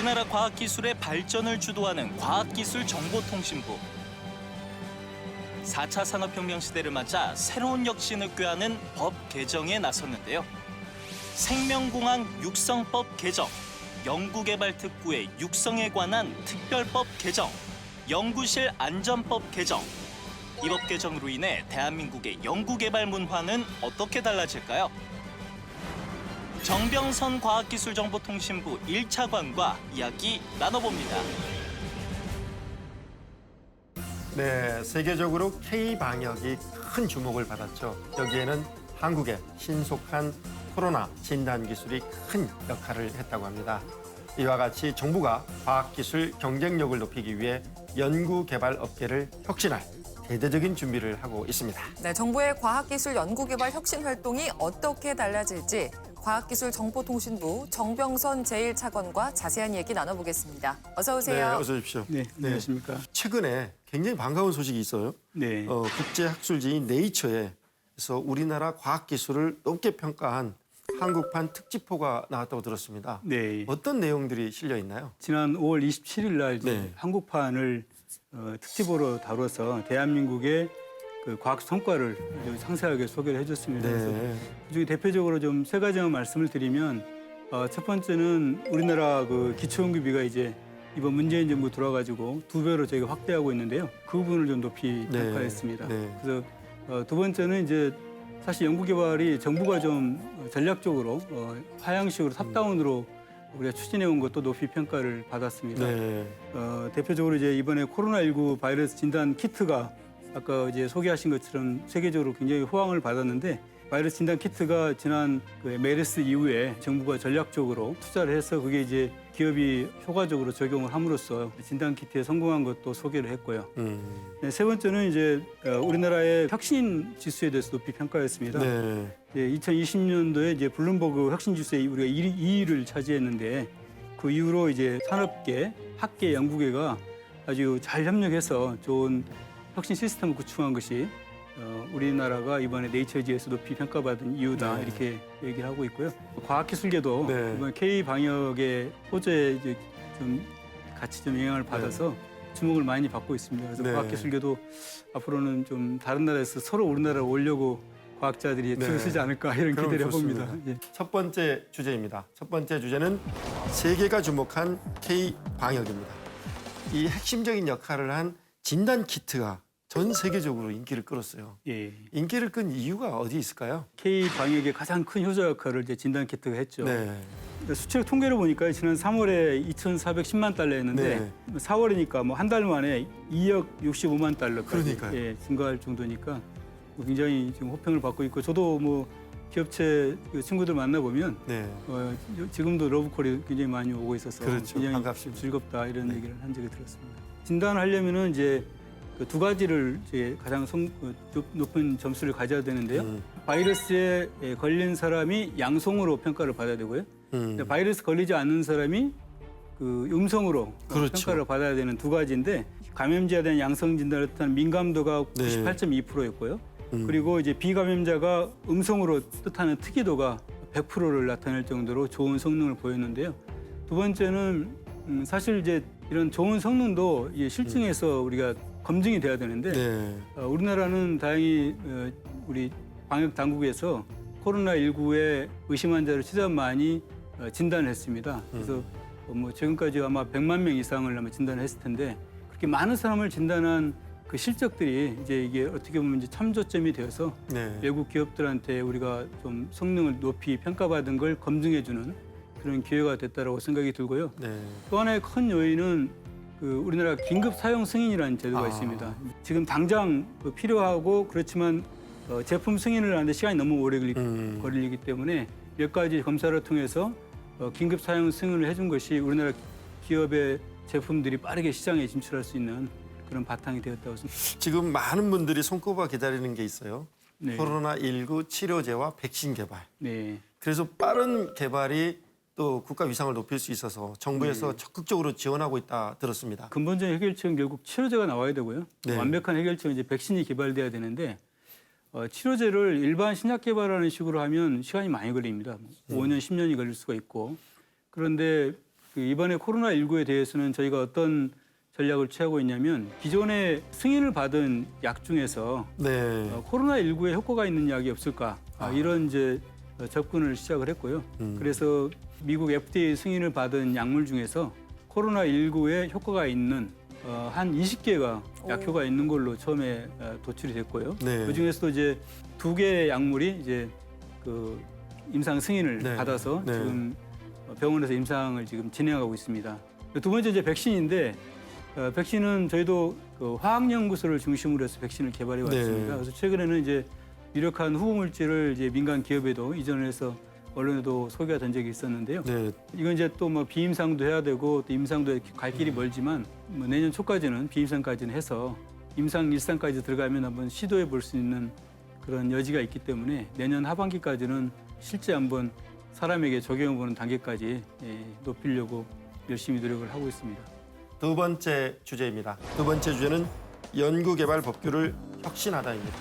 우리나라 과학기술의 발전을 주도하는 과학기술정보통신부. 4차 산업혁명 시대를 맞아 새로운 혁신을 꾀하는 법 개정에 나섰는데요. 생명공학 육성법 개정, 연구개발특구의 육성에 관한 특별법 개정, 연구실 안전법 개정. 이 법 개정으로 인해 대한민국의 연구개발 문화는 어떻게 달라질까요? 정병선 과학기술정보통신부 1차관과 이야기 나눠봅니다. 네, 세계적으로 K-방역이 큰 주목을 받았죠. 여기에는 한국의 신속한 코로나 진단 기술이 큰 역할을 했다고 합니다. 이와 같이 정부가 과학기술 경쟁력을 높이기 위해 연구개발 업계를 혁신할 대대적인 준비를 하고 있습니다. 네, 정부의 과학기술 연구개발 혁신 활동이 어떻게 달라질지 과학기술정보통신부 정병선 제1차관과 자세한 얘기 나눠보겠습니다. 어서 오세요. 네, 어서 오십시오. 네, 안녕하십니까. 최근에 굉장히 반가운 소식이 있어요. 네. 국제학술지인 네이처에서 우리나라 과학기술을 높게 평가한 한국판 특집호가 나왔다고 들었습니다. 네. 어떤 내용들이 실려 있나요? 지난 5월 27일 날 네. 한국판을 특집으로 다뤄서 대한민국의 그 과학 성과를 아주 상세하게 소개를 해줬습니다. 그래서 네. 그중에 대표적으로 좀 세 가지만 말씀을 드리면 첫 번째는 우리나라 그 기초연구비가 이제 이번 문재인 정부 들어와가지고 2배로 저희가 확대하고 있는데요. 그 부분을 좀 높이 네. 평가했습니다. 네. 그래서 두 번째는 이제 사실 연구개발이 정부가 좀 전략적으로 하향식으로 탑다운으로 우리가 추진해온 것도 높이 평가를 받았습니다. 네. 대표적으로 이제 이번에 코로나19 바이러스 진단 키트가 아까 이제 소개하신 것처럼 세계적으로 굉장히 호황을 받았는데 바이러스 진단 키트가 지난 그 메르스 이후에 정부가 전략적으로 투자를 해서 그게 이제 기업이 효과적으로 적용을 함으로써 진단 키트에 성공한 것도 소개를 했고요. 네, 세 번째는 이제 우리나라의 혁신 지수에 대해서 높이 평가했습니다. 네. 2020년도에 이제 블룸버그 혁신 지수에 우리가 2위를 차지했는데 그 이후로 이제 산업계, 학계, 연구계가 아주 잘 협력해서 좋은 혁신 시스템을 구축한 것이 우리나라가 이번에 네이처지에서 높이 평가받은 이유다 네. 이렇게 얘기를 하고 있고요. 과학기술계도 네. 이번 K 방역의 호재에 이제 좀 같이 좀 영향을 받아서 주목을 많이 받고 있습니다. 그래서 네. 과학기술계도 앞으로는 좀 다른 나라에서 서로 우리나라를 오려고 과학자들이 네. 줄을 서지 않을까 이런 그럼 기대를 좋습니다. 해봅니다. 예. 첫 번째 주제입니다. 첫 번째 주제는 세계가 주목한 K-방역입니다. 이 핵심적인 역할을 한 진단 키트가 전 세계적으로 인기를 끌었어요. 예. 인기를 끈 이유가 어디 있을까요? K 방역의 가장 큰 효자 역할을 이제 진단 키트가 했죠. 네. 수치력 통계를 보니까 지난 3월에 2,410만 달러였는데 네. 4월이니까 뭐 한 달 만에 2억 65만 달러까지 그러니까요. 증가할 정도니까 굉장히 지금 호평을 받고 있고 저도 뭐 기업체 그 친구들 만나보면 네. 지금도 러브콜이 굉장히 많이 오고 있어서 그렇죠. 굉장히 반갑습니다. 즐겁다 이런 네. 얘기를 한 적이 들었습니다. 진단을 하려면은 이제 그 두 가지를 이제 가장 높은 점수를 가져야 되는데요. 바이러스에 걸린 사람이 양성으로 평가를 받아야 되고요. 바이러스 걸리지 않는 사람이 그 음성으로 그렇죠. 평가를 받아야 되는 두 가지인데 감염자에 대한 양성 진단을 뜻하는 민감도가 네. 98.2%였고요. 그리고 이제 비감염자가 음성으로 뜻하는 특이도가 100%를 나타낼 정도로 좋은 성능을 보였는데요. 두 번째는 사실 이제 이런 좋은 성능도 이제 실증에서 우리가 검증이 돼야 되는데 네. 우리나라는 다행히 우리 방역 당국에서 코로나19의 의심 환자를 최대한 많이 진단을 했습니다. 그래서 뭐 지금까지 아마 100만 명 이상을 아마 진단을 했을 텐데 그렇게 많은 사람을 진단한 그 실적들이 이제 이게 어떻게 보면 이제 참조점이 되어서 네. 외국 기업들한테 우리가 좀 성능을 높이 평가받은 걸 검증해주는 그런 기회가 됐다라고 생각이 들고요. 네. 또 하나의 큰 요인은 그 우리나라 긴급 사용 승인이라는 제도가 있습니다. 지금 당장 필요하고 그렇지만 제품 승인을 하는데 시간이 너무 오래 걸리기 때문에 몇 가지 검사를 통해서 긴급 사용 승인을 해준 것이 우리나라 기업의 제품들이 빠르게 시장에 진출할 수 있는 그런 바탕이 되었다고 생각합니다. 지금 많은 분들이 손꼽아 기다리는 게 있어요. 네. 코로나19 치료제와 백신 개발. 네. 그래서 빠른 개발이 또 국가 위상을 높일 수 있어서 정부에서 적극적으로 지원하고 있다 들었습니다. 근본적인 해결책은 결국 치료제가 나와야 되고요. 네. 완벽한 해결책은 이제 백신이 개발돼야 되는데 치료제를 일반 신약 개발하는 식으로 하면 시간이 많이 걸립니다. 5년, 10년이 걸릴 수가 있고 그런데 이번에 코로나19에 대해서는 저희가 어떤 전략을 취하고 있냐면 기존에 승인을 받은 약 중에서 네. 코로나19에 효과가 있는 약이 없을까 이런 이제 접근을 시작을 했고요. 그래서 미국 FDA 승인을 받은 약물 중에서 코로나19에 효과가 있는 한 20개가 약효가 있는 걸로 처음에 도출이 됐고요. 네. 그 중에서도 이제 2개의 약물이 이제 그 임상 승인을 네. 받아서 네. 지금 병원에서 임상을 지금 진행하고 있습니다. 두 번째 이제 백신인데 백신은 저희도 그 화학연구소를 중심으로 해서 백신을 개발해 왔습니다. 네. 그래서 최근에는 이제 유력한 후보 물질을 이제 민간 기업에도 이전을 해서 언론에도 소개가 된 적이 있었는데요. 네. 이건 이제 또 뭐 비임상도 해야 되고 또 임상도 갈 길이 멀지만 뭐 내년 초까지는 비임상까지는 해서 임상 일상까지 들어가면 한번 시도해 볼 수 있는 그런 여지가 있기 때문에 내년 하반기까지는 실제 한번 사람에게 적용해 보는 단계까지 높이려고 열심히 노력을 하고 있습니다. 두 번째 주제입니다. 두 번째 주제는 연구개발 법규를 혁신하다입니다.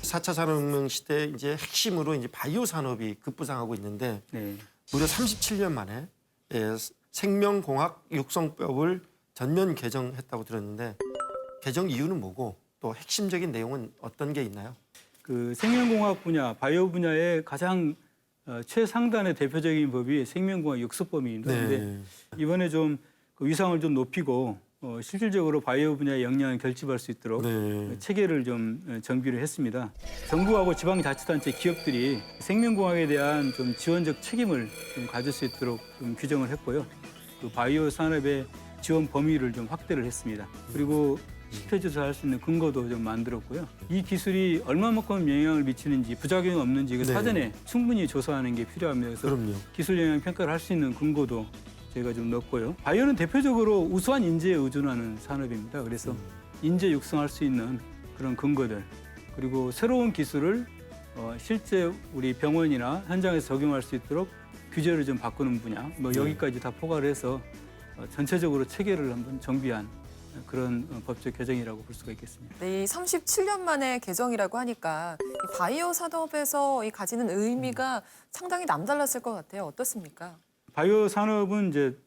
4차 산업혁명 시대 이제 핵심으로 이제 바이오 산업이 급부상하고 있는데 네. 무려 37년 만에 생명공학 육성법을 전면 개정했다고 들었는데 개정 이유는 뭐고 또 핵심적인 내용은 어떤 게 있나요? 그 생명공학 분야, 바이오 분야의 가장 최상단의 대표적인 법이 생명공학 육성법입니다. 그런데 이번에 좀 그 위상을 좀 높이고 실질적으로 바이오 분야의 역량을 결집할 수 있도록 네. 체계를 좀 정비를 했습니다. 정부하고 지방자치단체 기업들이 생명공학에 대한 좀 지원적 책임을 좀 가질 수 있도록 좀 규정을 했고요. 그 바이오 산업의 지원 범위를 좀 확대를 했습니다. 그리고 실태 조사할 수 있는 근거도 좀 만들었고요. 이 기술이 얼마만큼 영향을 미치는지 부작용이 없는지 그 네. 사전에 충분히 조사하는 게 필요합니다. 그래서 그럼요. 기술 영향 평가를 할 수 있는 근거도 저희가 좀 넣었고요. 바이오는 대표적으로 우수한 인재에 의존하는 산업입니다. 그래서 인재 육성할 수 있는 그런 근거들 그리고 새로운 기술을 실제 우리 병원이나 현장에서 적용할 수 있도록 규제를 좀 바꾸는 분야 뭐 여기까지 다 포괄을 해서 전체적으로 체계를 한번 정비한 그런 법적 개정이라고 볼 수가 있겠습니다. 네, 이 37년 만에 개정이라고 하니까 이 바이오 산업에서 이 가지는 의미가 상당히 남달랐을 것 같아요. 어떻습니까? 바이오 산업은 이제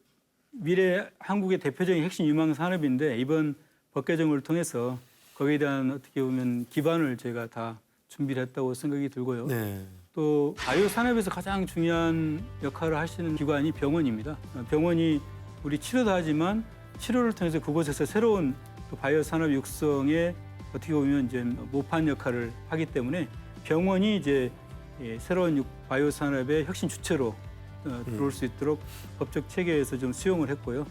미래 한국의 대표적인 핵심 유망 산업인데 이번 법 개정을 통해서 거기에 대한 어떻게 보면 기반을 저희가 다 준비를 했다고 생각이 들고요. 네. 또 바이오 산업에서 가장 중요한 역할을 하시는 기관이 병원입니다. 병원이 우리 치료도 하지만 치료를 통해서 그곳에서 새로운 또 바이오 산업 육성에 어떻게 보면 이제 모판 역할을 하기 때문에 병원이 이제 새로운 바이오 산업의 혁신 주체로 들어올 수 있도록 법적 체계에서 좀 수용을 했고요.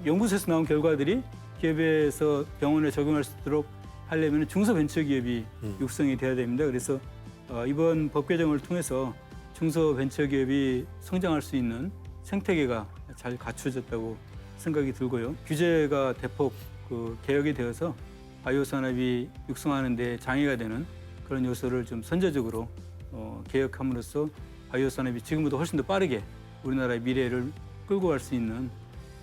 연구소에서 나온 결과들이 기업에서 병원에 적용할 수 있도록 하려면 중소벤처기업이 육성이 돼야 됩니다. 그래서 이번 법 개정을 통해서 중소벤처기업이 성장할 수 있는 생태계가 잘 갖춰졌다고 생각이 들고요. 규제가 대폭 개혁이 되어서 바이오 산업이 육성하는 데 장애가 되는 그런 요소를 좀 선제적으로 개혁함으로써 바이오 산업이 지금보다 훨씬 더 빠르게 우리나라의 미래를 끌고 갈 수 있는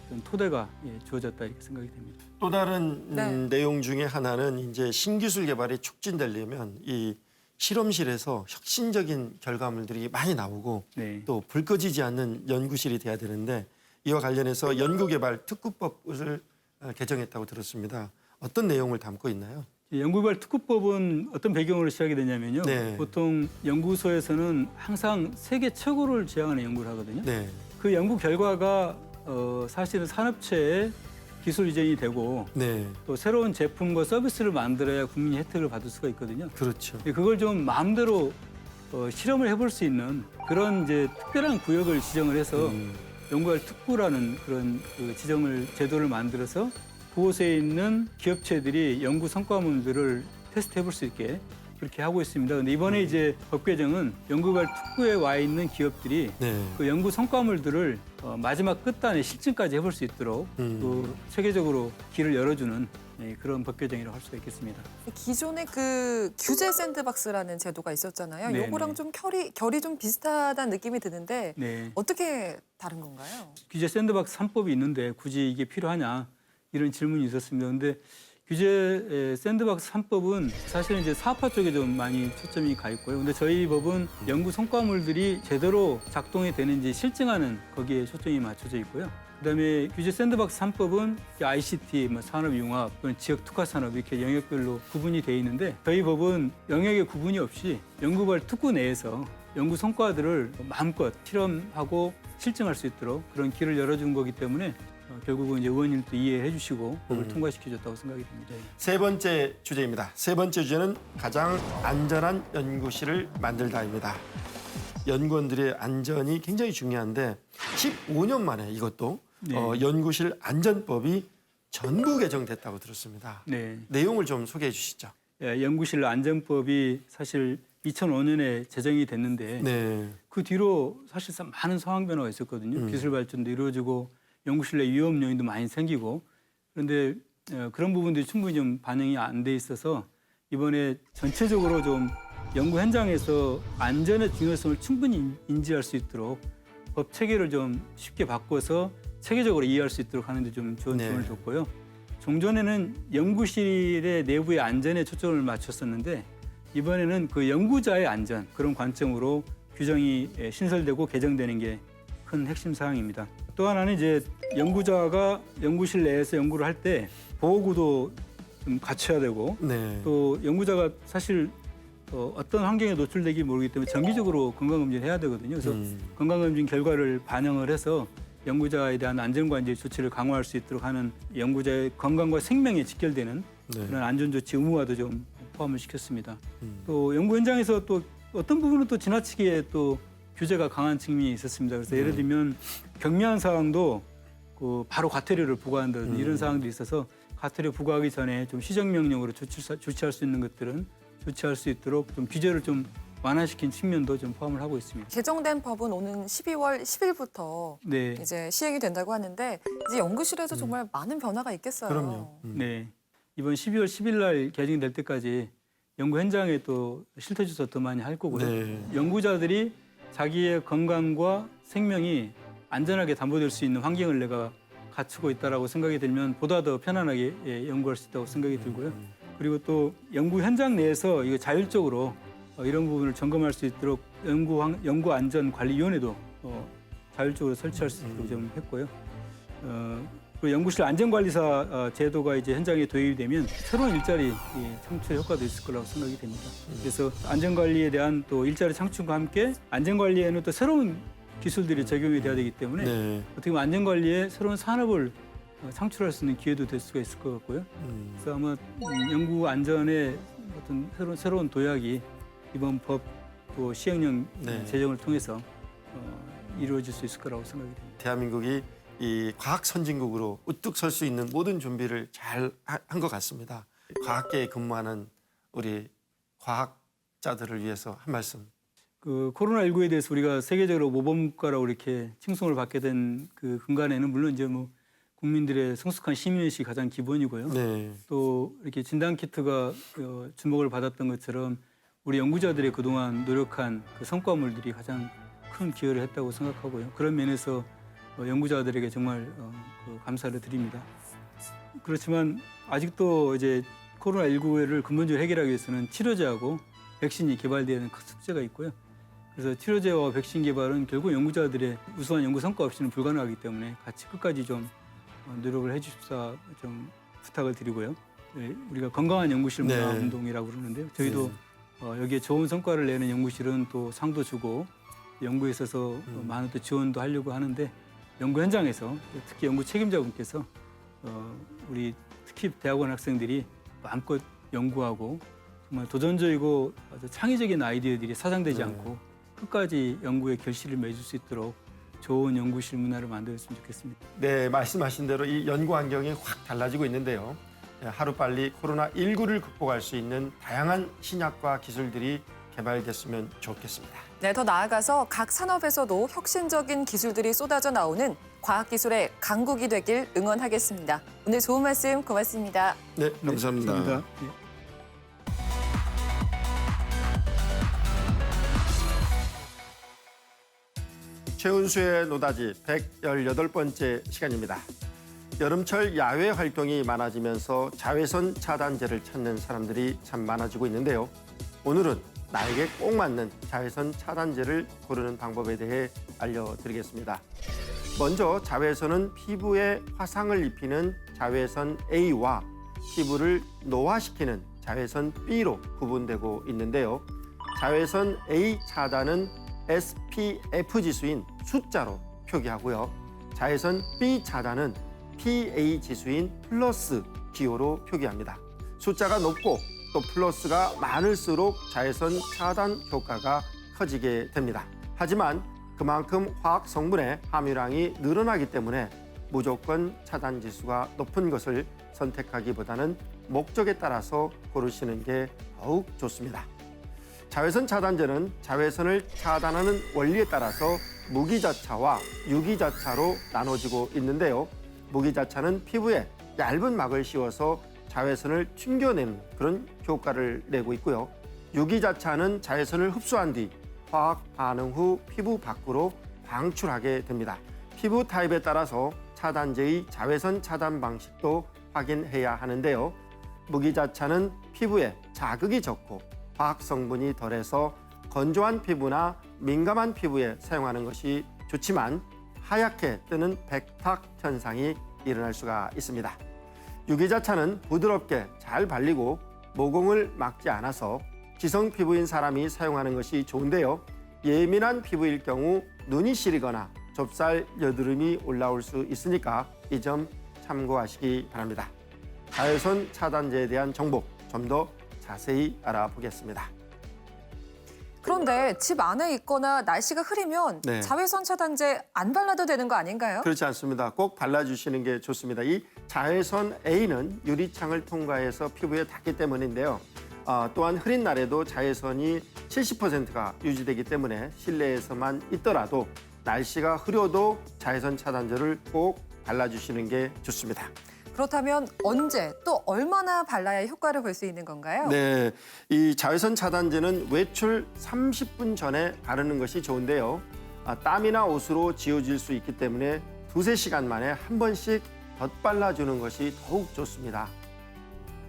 그런 토대가 주어졌다 이렇게 생각이 됩니다. 또 다른 네. 내용 중에 하나는 이제 신기술 개발이 촉진되려면 이 실험실에서 혁신적인 결과물들이 많이 나오고 네. 또 불 꺼지지 않는 연구실이 돼야 되는데 이와 관련해서 연구개발 특구법을 개정했다고 들었습니다. 어떤 내용을 담고 있나요? 연구개발 특구법은 어떤 배경으로 시작이 되냐면요. 네. 보통 연구소에서는 항상 세계 최고를 지향하는 연구를 하거든요. 네. 그 연구 결과가 사실은 산업체에 기술 이전이 되고 네. 또 새로운 제품과 서비스를 만들어야 국민이 혜택을 받을 수가 있거든요. 그렇죠. 그걸 좀 마음대로 실험을 해볼 수 있는 그런 이제 특별한 구역을 지정을 해서 연구개발 특구라는 그런 그 제도를 만들어서 그곳에 있는 기업체들이 연구 성과물들을 테스트해 볼 수 있게 그렇게 하고 있습니다. 그런데 이번에 이제 법 개정은 연구개발 특구에 와 있는 기업들이 네. 그 연구 성과물들을 마지막 끝단에 실증까지 해볼 수 있도록 또 체계적으로 길을 열어주는 그런 법 개정이라고 할 수가 있겠습니다. 기존에 그 규제 샌드박스라는 제도가 있었잖아요. 네, 요거랑 네. 좀 결이 좀 비슷하다는 느낌이 드는데 네. 어떻게 다른 건가요? 규제 샌드박스 3법이 있는데 굳이 이게 필요하냐 이런 질문이 있었습니다. 그런데 규제 샌드박스 3법은 사실은 이제 사업화 쪽에 좀 많이 초점이 가 있고요. 근데 저희 법은 연구 성과물들이 제대로 작동이 되는지 실증하는 거기에 초점이 맞춰져 있고요. 그다음에 규제 샌드박스 3법은 ICT, 산업융합, 또는 지역특화산업 이렇게 영역별로 구분이 돼 있는데 저희 법은 영역의 구분이 없이 연구개발 특구 내에서 연구 성과들을 마음껏 실험하고 실증할 수 있도록 그런 길을 열어준 거기 때문에 결국은 이제 의원님도 이해해 주시고 법을 통과시켜줬다고 생각이 됩니다. 세 번째 주제입니다. 세 번째 주제는 가장 안전한 연구실을 만들다입니다. 연구원들의 안전이 굉장히 중요한데 15년 만에 이것도 네. 연구실 안전법이 전부 개정됐다고 들었습니다. 네. 내용을 좀 소개해 주시죠. 연구실 안전법이 사실 2005년에 제정이 됐는데 네. 그 뒤로 사실상 많은 상황 변화가 있었거든요. 기술 발전도 이루어지고 연구실 내 위험 요인도 많이 생기고 그런데 그런 부분들이 충분히 좀 반영이 안 돼 있어서 이번에 전체적으로 좀 연구 현장에서 안전의 중요성을 충분히 인지할 수 있도록 법 체계를 좀 쉽게 바꿔서 체계적으로 이해할 수 있도록 하는데 좀 좋은 네. 점을 줬고요. 종전에는 연구실의 내부의 안전에 초점을 맞췄었는데 이번에는 그 연구자의 안전 그런 관점으로 규정이 신설되고 개정되는 게 큰 핵심 사항입니다. 또 하나는 이제 연구자가 연구실 내에서 연구를 할 때 보호구도 좀 갖춰야 되고 네. 또 연구자가 사실 어떤 환경에 노출되기 모르기 때문에 정기적으로 건강검진을 해야 되거든요. 그래서 건강검진 결과를 반영을 해서 연구자에 대한 안전관리 조치를 강화할 수 있도록 하는 연구자의 건강과 생명에 직결되는 네. 그런 안전조치 의무화도 좀 포함을 시켰습니다. 또 연구 현장에서 또 어떤 부분은 또 지나치게 또 규제가 강한 측면이 있었습니다. 그래서 예를 들면 경미한 사항도 그 바로 과태료를 부과한다든지 이런 사항들이 있어서 과태료 부과하기 전에 좀 시정명령으로 조치할 수 있는 것들은 조치할 수 있도록 좀 규제를 좀 완화시킨 측면도 좀 포함을 하고 있습니다. 개정된 법은 오는 12월 10일부터 네, 이제 시행이 된다고 하는데 이제 연구실에서 정말 많은 변화가 있겠어요. 그럼요. 네. 이번 12월 10일 날 개정될 때까지 연구 현장에 또 실태조사 더 많이 할 거고요. 네. 연구자들이 자기의 건강과 생명이 안전하게 담보될 수 있는 환경을 내가 갖추고 있다라고 생각이 들면 보다 더 편안하게 연구할 수 있다고 생각이 들고요. 그리고 또 연구 현장 내에서 이거 자율적으로 이런 부분을 점검할 수 있도록 연구안전관리위원회도 자율적으로 설치할 수 있도록 좀 했고요. 그리고 연구실 안전관리사 제도가 이제 현장에 도입이 되면 새로운 일자리 창출 효과도 있을 거라고 생각이 됩니다. 그래서 안전관리에 대한 또 일자리 창출과 함께 안전관리에는 또 새로운 기술들이 적용이 돼야 되기 때문에 네. 어떻게 보면 안전관리에 새로운 산업을 창출할 수 있는 기회도 될 수가 있을 것 같고요. 그래서 아마 연구 안전의 어떤 새로운 도약이 이번 법 또 시행령 네. 제정을 통해서 이루어질 수 있을 거라고 생각이 됩니다. 대한민국이 이 과학 선진국으로 우뚝 설 수 있는 모든 준비를 잘 한 것 같습니다. 과학계에 근무하는 우리 과학자들을 위해서 한 말씀. 그 코로나19에 대해서 우리가 세계적으로 모범국가라고 이렇게 칭송을 받게 된 그 근간에는 물론 이제 뭐 국민들의 성숙한 시민의식이 가장 기본이고요. 네. 또 이렇게 진단 키트가 주목을 받았던 것처럼 우리 연구자들의 그동안 노력한 그 성과물들이 가장 큰 기여를 했다고 생각하고요. 그런 면에서 연구자들에게 정말 그 감사를 드립니다. 그렇지만 아직도 이제 코로나19를 근본적으로 해결하기 위해서는 치료제하고 백신이 개발되어야 하는 큰 숙제가 있고요. 그래서 치료제와 백신 개발은 결국 연구자들의 우수한 연구 성과 없이는 불가능하기 때문에 같이 끝까지 좀 노력을 해주십사 좀 부탁을 드리고요. 네, 우리가 건강한 연구실 문화 네. 운동이라고 그러는데요. 저희도 여기에 좋은 성과를 내는 연구실은 또 상도 주고 연구에 있어서 많은 또 지원도 하려고 하는데 연구 현장에서 특히 연구 책임자분께서 우리 특히 대학원 학생들이 마음껏 연구하고 정말 도전적이고 아주 창의적인 아이디어들이 사장되지 않고 끝까지 연구에 결실을 맺을 수 있도록 좋은 연구실 문화를 만들었으면 좋겠습니다. 네, 말씀하신 대로 이 연구 환경이 확 달라지고 있는데요. 하루빨리 코로나19를 극복할 수 있는 다양한 신약과 기술들이 개발됐으면 좋겠습니다. 네, 더 나아가서 각 산업에서도 혁신적인 기술들이 쏟아져 나오는 과학기술의 강국이 되길 응원하겠습니다. 오늘 좋은 말씀 고맙습니다. 네, 감사합니다. 감사합니다. 네. 최은수의 노다지 118번째 시간입니다. 여름철 야외 활동이 많아지면서 자외선 차단제를 찾는 사람들이 참 많아지고 있는데요. 오늘은 나에게 꼭 맞는 자외선 차단제를 고르는 방법에 대해 알려드리겠습니다. 먼저 자외선은 피부에 화상을 입히는 자외선 A와 피부를 노화시키는 자외선 B로 구분되고 있는데요. 자외선 A 차단은 SPF 지수인 숫자로 표기하고요. 자외선 B 차단은 PA 지수인 플러스 기호로 표기합니다. 숫자가 높고 또 플러스가 많을수록 자외선 차단 효과가 커지게 됩니다. 하지만 그만큼 화학 성분의 함유량이 늘어나기 때문에 무조건 차단 지수가 높은 것을 선택하기보다는 목적에 따라서 고르시는 게 더욱 좋습니다. 자외선 차단제는 자외선을 차단하는 원리에 따라서 무기자차와 유기자차로 나눠지고 있는데요. 무기자차는 피부에 얇은 막을 씌워서 자외선을 튕겨내는 그런 효과를 내고 있고요. 유기자차는 자외선을 흡수한 뒤 화학 반응 후 피부 밖으로 방출하게 됩니다. 피부 타입에 따라서 차단제의 자외선 차단 방식도 확인해야 하는데요. 무기자차는 피부에 자극이 적고 화학 성분이 덜해서 건조한 피부나 민감한 피부에 사용하는 것이 좋지만 하얗게 뜨는 백탁 현상이 일어날 수가 있습니다. 유기자차는 부드럽게 잘 발리고 모공을 막지 않아서 지성 피부인 사람이 사용하는 것이 좋은데요. 예민한 피부일 경우 눈이 시리거나 좁쌀 여드름이 올라올 수 있으니까 이 점 참고하시기 바랍니다. 자외선 차단제에 대한 정보 좀 더 자세히 알아보겠습니다. 그런데 집 안에 있거나 날씨가 흐리면 네. 자외선 차단제 안 발라도 되는 거 아닌가요? 그렇지 않습니다. 꼭 발라주시는 게 좋습니다. 이 자외선 A는 유리창을 통과해서 피부에 닿기 때문인데요. 또한 흐린 날에도 자외선이 70%가 유지되기 때문에 실내에서만 있더라도 날씨가 흐려도 자외선 차단제를 꼭 발라주시는 게 좋습니다. 그렇다면 언제 또 얼마나 발라야 효과를 볼 수 있는 건가요? 네, 이 자외선 차단제는 외출 30분 전에 바르는 것이 좋은데요. 땀이나 옷으로 지워질 수 있기 때문에 2~3시간 만에 한 번씩 덧발라주는 것이 더욱 좋습니다.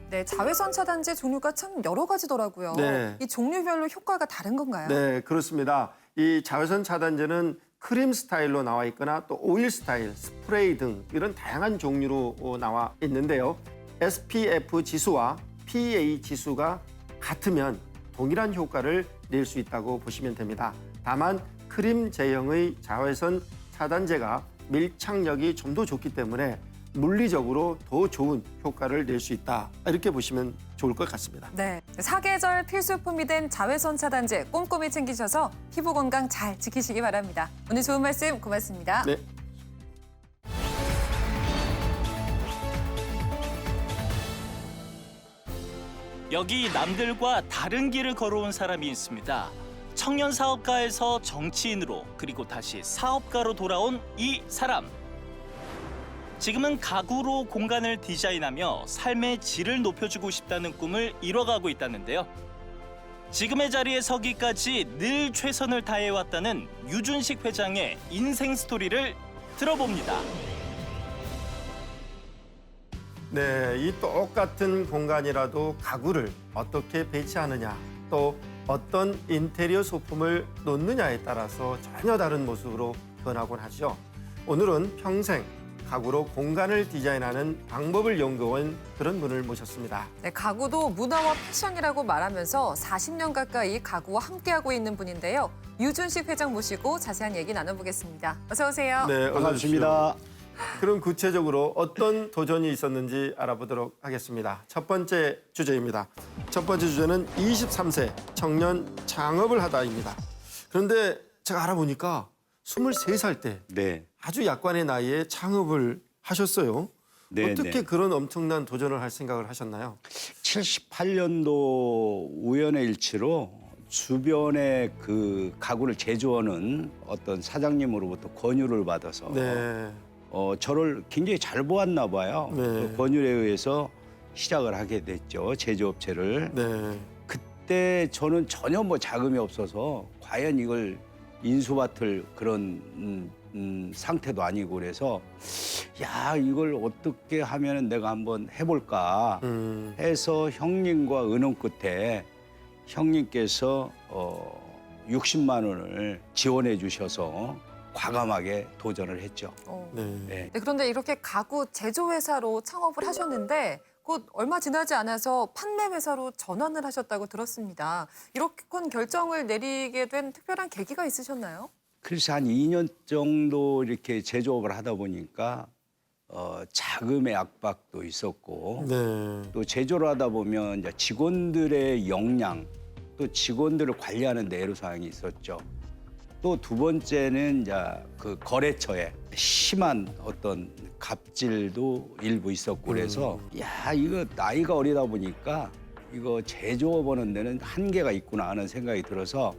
네, 자외선 차단제 종류가 참 여러 가지더라고요. 네. 이 종류별로 효과가 다른 건가요? 네, 그렇습니다. 이 자외선 차단제는 크림 스타일로 나와 있거나 또 오일 스타일, 스프레이 등 이런 다양한 종류로 나와 있는데요. SPF 지수와 PA 지수가 같으면 동일한 효과를 낼 수 있다고 보시면 됩니다. 다만 크림 제형의 자외선 차단제가 밀착력이 좀 더 좋기 때문에 물리적으로 더 좋은 효과를 낼 수 있다. 이렇게 보시면 좋을 것 같습니다. 네, 사계절 필수품이 된 자외선 차단제 꼼꼼히 챙기셔서 피부 건강 잘 지키시기 바랍니다. 오늘 좋은 말씀 고맙습니다. 네. 여기 남들과 다른 길을 걸어온 사람이 있습니다. 청년 사업가에서 정치인으로 그리고 다시 사업가로 돌아온 이 사람. 지금은 가구로 공간을 디자인하며 삶의 질을 높여주고 싶다는 꿈을 이뤄가고 있다는데요. 지금의 자리에 서기까지 늘 최선을 다해왔다는 유준식 회장의 인생 스토리를 들어봅니다. 네, 이 똑같은 공간이라도 가구를 어떻게 배치하느냐, 또 어떤 인테리어 소품을 놓느냐에 따라서 전혀 다른 모습으로 변하곤 하죠. 오늘은 평생 가구로 공간을 디자인하는 방법을 연구한 그런 분을 모셨습니다. 네, 가구도 문화와 패션이라고 말하면서 40년 가까이 가구와 함께하고 있는 분인데요. 유준식 회장 모시고 자세한 얘기 나눠보겠습니다. 어서 오세요. 네, 어서 반갑습니다. 오십시오. 그럼 구체적으로 어떤 도전이 있었는지 알아보도록 하겠습니다. 첫 번째 주제입니다. 첫 번째 주제는 23세 청년 창업을 하다입니다. 그런데 제가 알아보니까 23살 때 네. 아주 약관의 나이에 창업을 하셨어요. 네, 어떻게 네. 그런 엄청난 도전을 할 생각을 하셨나요? 78년도 우연의 일치로 주변에 그 가구를 제조하는 어떤 사장님으로부터 권유를 받아서 네. 저를 굉장히 잘 보았나 봐요. 네. 그 권유에 의해서 시작을 하게 됐죠. 제조업체를. 네. 그때 저는 전혀 뭐 자금이 없어서 과연 이걸 인수받을 그런 상태도 아니고 그래서 야 이걸 어떻게 하면 내가 한번 해볼까 해서 형님과 의논 끝에 형님께서 60만 원을 지원해 주셔서 과감하게 도전을 했죠. 네. 네. 네, 그런데 이렇게 가구 제조회사로 창업을 하셨는데 곧 얼마 지나지 않아서 판매회사로 전환을 하셨다고 들었습니다. 이렇게 큰 결정을 내리게 된 특별한 계기가 있으셨나요? 그래서 한 2년 정도 이렇게 제조업을 하다 보니까 자금의 압박도 있었고 네. 또 제조를 하다 보면 이제 직원들의 역량 또 직원들을 관리하는 데 애로사항이 있었죠. 또 두 번째는 이제 그 거래처에 심한 어떤 갑질도 일부 있었고 그래서 야 이거 나이가 어리다 보니까 이거 제조업 하는 데는 한계가 있구나 하는 생각이 들어서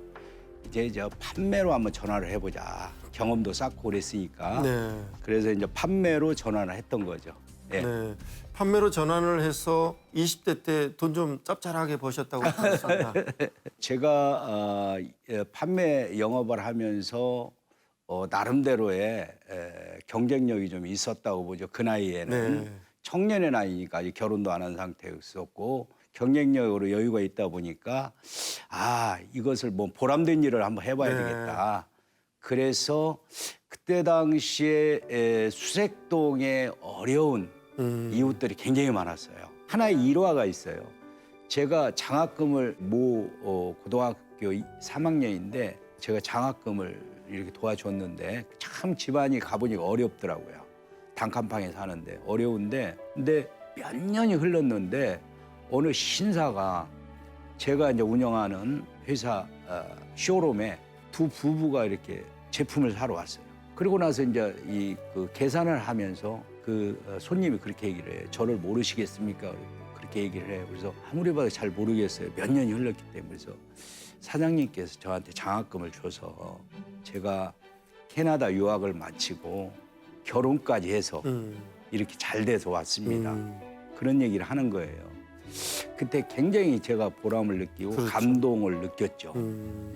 이제 판매로 한번 전환을 해보자. 경험도 쌓고 그랬으니까. 네. 그래서 이제 판매로 전환을 했던 거죠. 예. 네. 판매로 전환을 해서 20대 때 돈 좀 짭짤하게 버셨다고 들었습니다. 제가 판매 영업을 하면서 나름대로의 경쟁력이 좀 있었다고 보죠. 그 나이에는. 네. 청년의 나이니까 아직 결혼도 안 한 상태였었고 경쟁력으로 여유가 있다 보니까 이것을 뭐 보람된 일을 한번 해봐야 네. 되겠다. 그래서 그때 당시에 수색동에 어려운 이웃들이 굉장히 많았어요. 하나의 일화가 있어요. 제가 장학금을 고등학교 3학년인데 제가 장학금을 이렇게 도와줬는데 참 집안이 가보니까 어렵더라고요. 단칸방에 사는데 어려운데 근데 몇 년이 흘렀는데 어느 신사가 제가 이제 운영하는 회사 쇼룸에 두 부부가 이렇게 제품을 사러 왔어요. 그리고 나서 이제 그 계산을 하면서 그 손님이 그렇게 얘기를 해요. 저를 모르시겠습니까? 그렇게 얘기를 해요. 그래서 아무리 봐도 잘 모르겠어요. 몇 년이 흘렀기 때문에. 그래서 사장님께서 저한테 장학금을 줘서 제가 캐나다 유학을 마치고 결혼까지 해서 이렇게 잘 돼서 왔습니다. 그런 얘기를 하는 거예요. 그때 굉장히 제가 보람을 느끼고 그렇죠. 감동을 느꼈죠.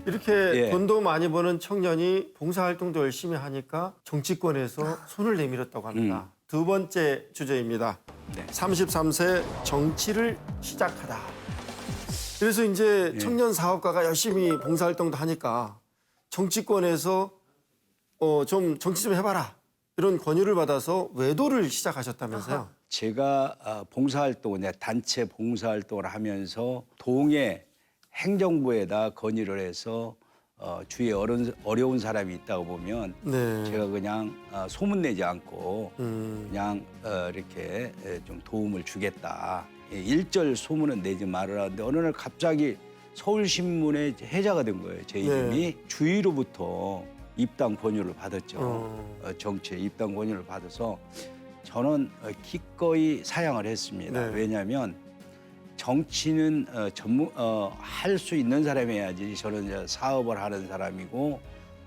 이렇게 예. 돈도 많이 버는 청년이 봉사활동도 열심히 하니까 정치권에서 손을 내밀었다고 합니다. 두 번째 주제입니다. 네. 33세 정치를 시작하다. 그래서 이제 예. 청년 사업가가 열심히 봉사활동도 하니까 정치권에서 좀 정치 좀 해봐라. 이런 권유를 받아서 외도를 시작하셨다면서요. 제가 봉사활동을 단체 봉사활동을 하면서 동해 행정부에다 건의를 해서 주위에 어려운 사람이 있다고 보면 네. 제가 그냥 소문내지 않고 그냥 이렇게 좀 도움을 주겠다. 일절 소문은 내지 말으라는데 어느 날 갑자기 서울신문에 해자가 된 거예요. 제 이름이 주위로부터 입당 권유를 받았죠. 정치에 입당 권유를 받아서 저는 기꺼이 사양을 했습니다. 네. 왜냐하면 정치는 할 수 있는 사람이 해야지. 저는 이제 사업을 하는 사람이고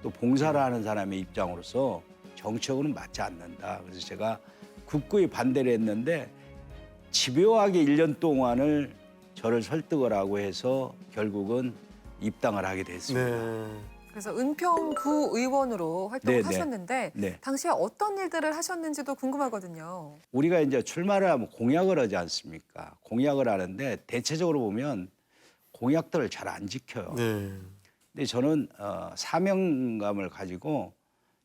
또 봉사를 하는 사람의 입장으로서 정치하고는 맞지 않는다. 그래서 제가 굳건히 반대를 했는데 집요하게 1년 동안을 저를 설득을 하고 해서 결국은 입당을 하게 됐습니다. 네. 그래서 은평구 의원으로 활동을 네, 네. 하셨는데 네. 당시에 어떤 일들을 하셨는지도 궁금하거든요. 우리가 이제 출마를 하면 공약을 하지 않습니까? 공약을 하는데 대체적으로 보면 공약들을 잘 안 지켜요. 네. 근데 저는 사명감을 가지고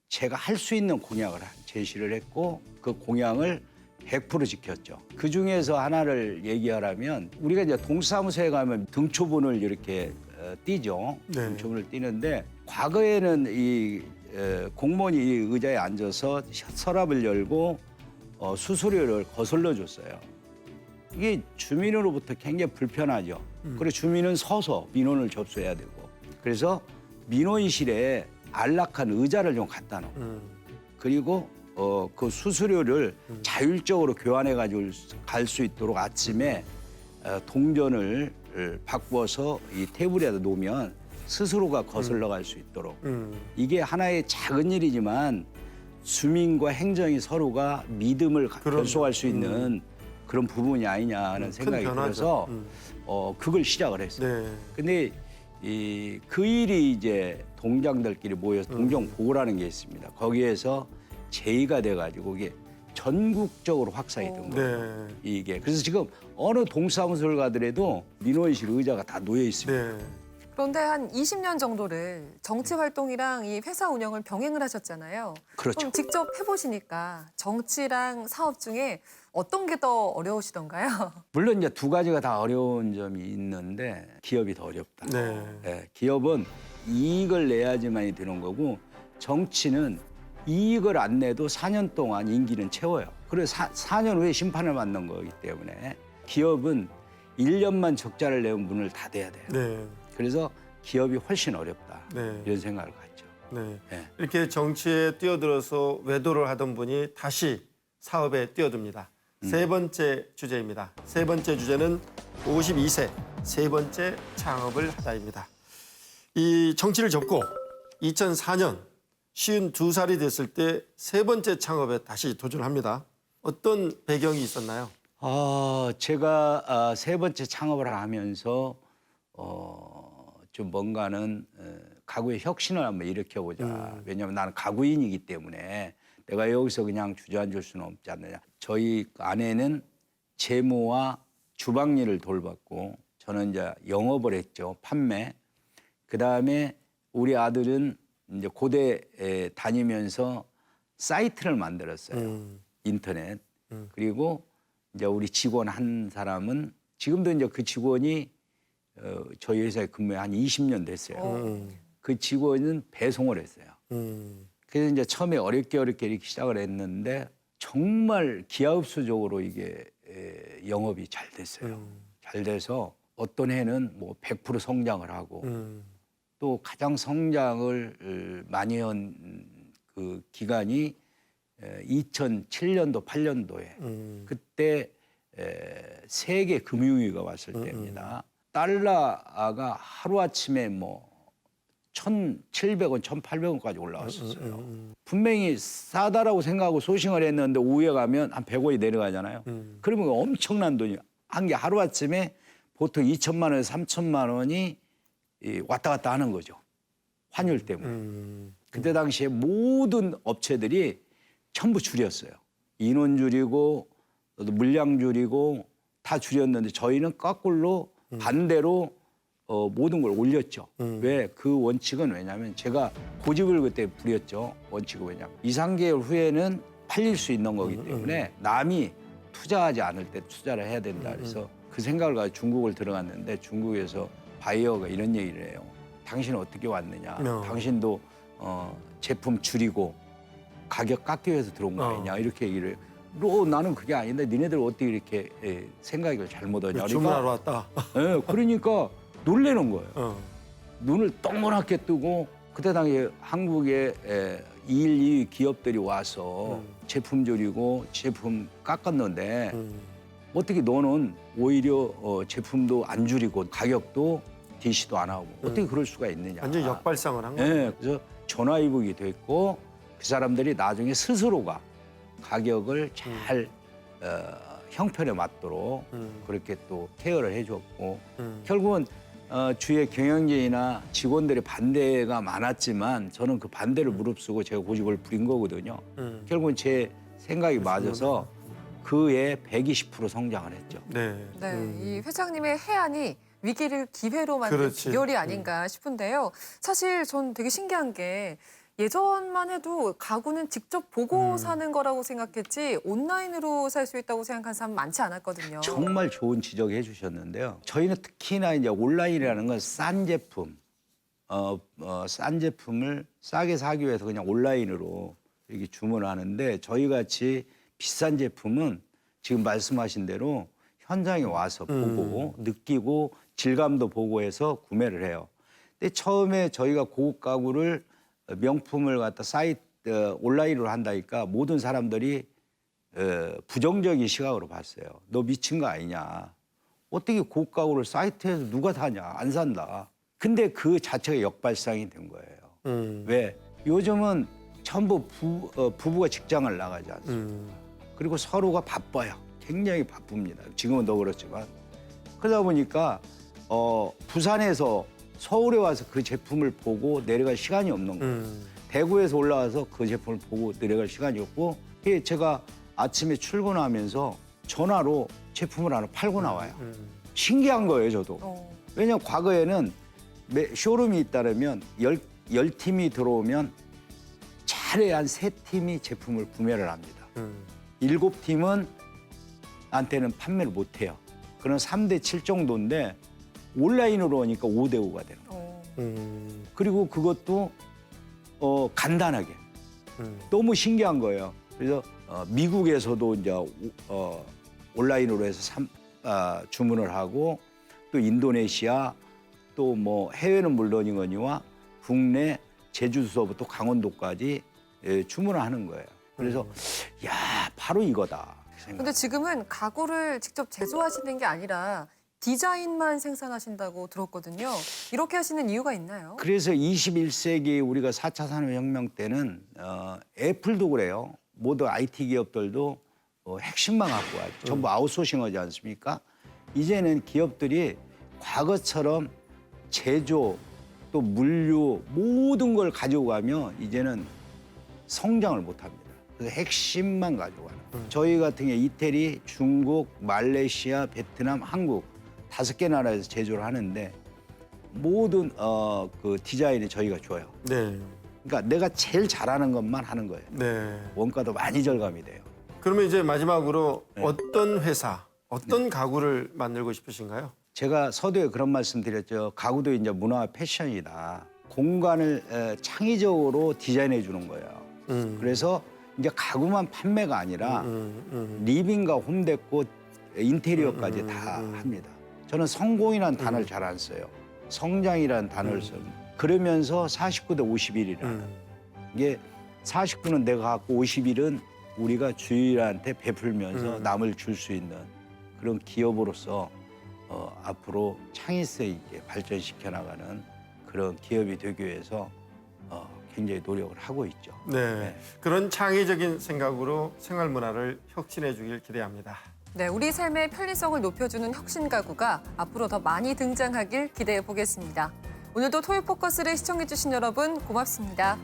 제가 할 수 있는 공약을 제시를 했고 그 공약을 100% 지켰죠. 그 중에서 하나를 얘기하라면 우리가 이제 동사무소에 가면 등초분을 이렇게 띄죠. 네. 등초분을 띄는데 과거에는 이 공무원이 이 의자에 앉아서 서랍을 열고 수수료를 거슬러 줬어요. 이게 주민으로부터 굉장히 불편하죠. 그리고 주민은 서서 민원을 접수해야 되고. 그래서 민원실에 안락한 의자를 좀 갖다 놓고 그리고 그 수수료를 자율적으로 교환해 가지고 갈 수 있도록 아침에 동전을 바꾸어서 이 테이블에다 놓으면 스스로가 거슬러 갈 수 있도록. 이게 하나의 작은 일이지만 주민과 행정이 서로가 믿음을 결속할 수 있는 그런 부분이 아니냐 하는 생각이 들어서 그걸 시작을 했어요. 네. 근데 그 일이 이제 동장들끼리 모여서 동정보고라는 게 있습니다. 거기에서 제의가 돼가지고 이게 전국적으로 확산이 된 거예요. 네. 이게 그래서 지금 어느 동사무소를 가더라도 민원실 의자가 다 놓여 있습니다. 네. 그런데 한 20년 정도를 정치 활동이랑 이 회사 운영을 병행을 하셨잖아요. 그렇죠. 그럼 직접 해보시니까 정치랑 사업 중에 어떤 게 더 어려우시던가요? 물론 이제 두 가지가 다 어려운 점이 있는데 기업이 더 어렵다. 네. 예, 기업은 이익을 내야지만이 되는 거고 정치는 이익을 안 내도 4년 동안 임기는 채워요. 그래서 4년 후에 심판을 받는 거기 때문에 기업은 1년만 적자를 내면 문을 닫아야 돼요. 네. 그래서 기업이 훨씬 어렵다. 네. 이런 생각을 갖죠. 네. 네. 이렇게 정치에 뛰어들어서 외도를 하던 분이 다시 사업에 뛰어듭니다. 세 번째 주제입니다. 세 번째 주제는 52세 세 번째 창업을 하다입니다. 이 정치를 접고 2004년 52살이 됐을 때 세 번째 창업에 다시 도전합니다. 어떤 배경이 있었나요? 제가 세 번째 창업을 하면서 좀 뭔가는 가구의 혁신을 한번 일으켜보자. 왜냐하면 나는 가구인이기 때문에 내가 여기서 그냥 주저앉을 수는 없지 않느냐. 저희 아내는 재무와 주방 일을 돌봤고 저는 이제 영업을 했죠. 판매. 그다음에 우리 아들은 이제 고대에 다니면서 사이트를 만들었어요. 인터넷. 그리고 이제 우리 직원 한 사람은 지금도 이제 그 직원이 저희 회사에 근무해 한 20년 됐어요. 그 직원은 배송을 했어요. 그래서 이제 처음에 어렵게 이렇게 시작을 했는데 정말 기하급수적으로 이게 영업이 잘 됐어요. 잘 돼서 어떤 해는 뭐 100% 성장을 하고 또 가장 성장을 많이 한 그 기간이 2007년도, 8년도에 그때 세계 금융위기가 왔을 때입니다. 달러가 하루아침에 뭐 1,700원, 1,800원까지 올라왔었어요. 분명히 싸다라고 생각하고 소싱을 했는데 오후에 가면 한 100원이 내려가잖아요. 그러면 엄청난 돈이 한 게 하루아침에 보통 2천만 원에서 3천만 원이 왔다 갔다 하는 거죠. 환율 때문에. 그때 당시에 모든 업체들이 전부 줄였어요. 인원 줄이고 또 물량 줄이고 다 줄였는데 저희는 거꾸로 반대로 모든 걸 올렸죠. 왜? 그 원칙은 왜냐하면 제가 고집을 그때 부렸죠. 원칙은 왜냐하면 2, 3개월 후에는 팔릴 수 있는 거기 때문에 남이 투자하지 않을 때 투자를 해야 된다. 그래서 그 생각을 가지고 중국을 들어갔는데 중국에서 바이어가 이런 얘기를 해요. 당신은 어떻게 왔느냐. 당신도 제품 줄이고 가격 깎기 위해서 들어온 거 아니냐. 이렇게 얘기를 해요. 나는 그게 아닌데 니네들 어떻게 이렇게 생각을 잘못하냐. 주문하러 왔다. 네, 그러니까 놀라는 거예요. 눈을 동그랗게 뜨고 그때 당시에 한국에 1, 2위 기업들이 와서 제품 줄이고 제품 깎았는데 어떻게 너는 오히려 제품도 안 줄이고 가격도 DC도 안 하고 어떻게 그럴 수가 있느냐. 완전 역발상을 한 거예요. 네, 그래서 전화위복이 됐고 그 사람들이 나중에 스스로가 가격을 잘 형편에 맞도록 그렇게 또 케어를 해줬고 결국은 주위의 경영진이나 직원들의 반대가 많았지만 저는 그 반대를 무릅쓰고 제가 고집을 부린 거거든요. 결국은 제 생각이 맞아서 그해 120% 성장을 했죠. 네. 네, 이 회장님의 해안이 위기를 기회로 만든 그렇지. 비결이 아닌가 싶은데요. 사실 전 되게 신기한 게 예전만 해도 가구는 직접 보고 사는 거라고 생각했지 온라인으로 살 수 있다고 생각하는 사람 많지 않았거든요. 정말 좋은 지적해 주셨는데요. 저희는 특히나 이제 온라인이라는 건 싼 제품, 싼 제품을 싸게 사기 위해서 그냥 온라인으로 이렇게 주문을 하는데 저희 같이 비싼 제품은 지금 말씀하신 대로 현장에 와서 보고 느끼고 질감도 보고 해서 구매를 해요. 근데 처음에 저희가 고급 가구를 명품을 갖다 사이트 온라인으로 한다니까 모든 사람들이 부정적인 시각으로 봤어요. 너 미친 거 아니냐. 어떻게 고급 가구를 사이트에서 누가 사냐. 안 산다. 근데 그 자체가 역발상이 된 거예요. 왜? 요즘은 전부 부부가 직장을 나가지 않습니까? 그리고 서로가 바빠요. 굉장히 바쁩니다. 지금은 더 그렇지만. 그러다 보니까 부산에서 서울에 와서 그 제품을 보고 내려갈 시간이 없는 거예요. 대구에서 올라와서 그 제품을 보고 내려갈 시간이 없고 제가 아침에 출근하면서 전화로 제품을 하나 팔고 나와요. 신기한 거예요, 저도. 왜냐하면 과거에는 쇼룸이 있다면 10팀이 들어오면 차례 한 3팀이 제품을 구매를 합니다. 7팀은 한테는 판매를 못해요. 그런 3대 7 정도인데 온라인으로 오니까 5대 5가 되는 거예요. 그리고 그것도 간단하게 너무 신기한 거예요. 그래서 미국에서도 이제 온라인으로 해서 주문을 하고 또 인도네시아 또 뭐 해외는 물론이거니와 국내 제주도서부터 강원도까지 주문을 하는 거예요. 그래서 야 바로 이거다. 근데 지금은 가구를 직접 제조하시는 게 아니라 디자인만 생산하신다고 들었거든요. 이렇게 하시는 이유가 있나요? 그래서 21세기 우리가 4차 산업혁명 때는 애플도 그래요. 모든 IT 기업들도 핵심만 갖고 와요. 전부 아웃소싱하지 않습니까? 이제는 기업들이 과거처럼 제조 또 물류 모든 걸 가지고 가면 이제는 성장을 못합니다. 그래서 핵심만 가져가는 거예요. 저희 같은 경우 이태리, 중국, 말레이시아, 베트남, 한국 5개 나라에서 제조를 하는데 모든 그 디자인이 저희가 줘요. 네. 그러니까 내가 제일 잘하는 것만 하는 거예요. 네. 원가도 많이 절감이 돼요. 그러면 이제 마지막으로 네. 어떤 회사, 어떤 가구를 만들고 싶으신가요? 제가 서두에 그런 말씀 드렸죠. 가구도 이제 문화와 패션이다. 공간을 창의적으로 디자인해 주는 거예요. 그래서 이제 가구만 판매가 아니라 리빙과 홈데코, 인테리어까지 다 합니다. 저는 성공이라는 단어를 잘 안 써요. 성장이라는 단어를 씁니다. 그러면서 49대 51이라는 이게 49는 내가 갖고 51은 우리가 주인한테 베풀면서 남을 줄 수 있는 그런 기업으로서 앞으로 창의성 있게 발전시켜 나가는 그런 기업이 되기 위해서 굉장히 노력을 하고 있죠. 네. 그런 창의적인 생각으로 생활 문화를 혁신해 주길 기대합니다. 네, 우리 삶의 편리성을 높여주는 혁신 가구가 앞으로 더 많이 등장하길 기대해 보겠습니다. 오늘도 토요 포커스를 시청해 주신 여러분 고맙습니다.